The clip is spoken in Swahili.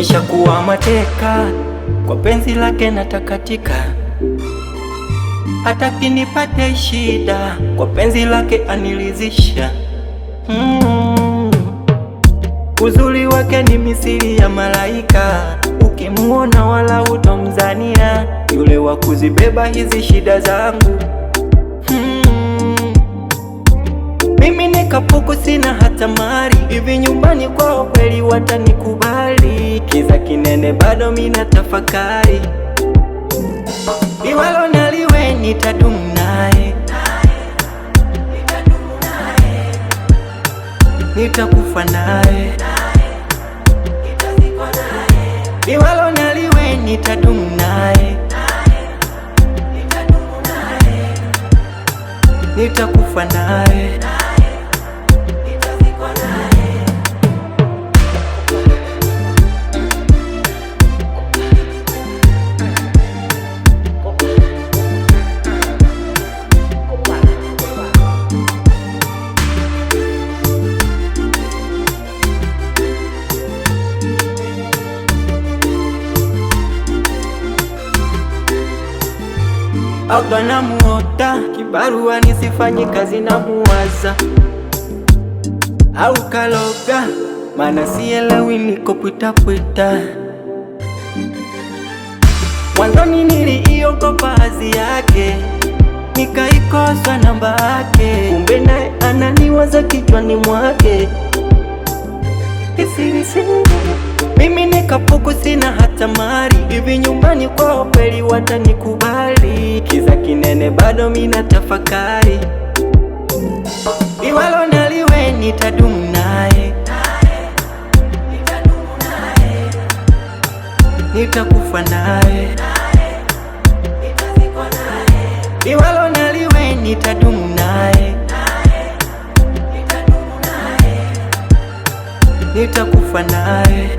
nishakuwa mateka kwa penzi lake natakatika, hata kinipate shida kwa penzi lake anilizisha. Uzuri wake ni misili ya malaika, ukimuona wala utomzania, yule wa kuzibeba hizi shida zangu. Mimi nikapuku sina hata mali, hivi nyumbani kwao kweli watanikubali? Kiza kinene bado mina tafakari, liwalo na liwe nitadumu naye, nitakufa naye, liwalo na liwe nitadumu naye, nitakufa naye. Aga na muota kibarua nisifanye kazi na muwaza, au kaloga mana sielewi niko pwita pwita. Mwanzoni niliogopa hazi yake, nikaikosa namba yake, kumbe naye ananiwaza kichwani mwake. Mimi nikapuku sina hata mali, hivi nyumbani kwao kweli watanikubali? Kiza kinene bado mina tafakari, liwalo na liwe nitadumu naye, nitakufa naye, liwalo na liwe nitadumu naye, nitakufa naye.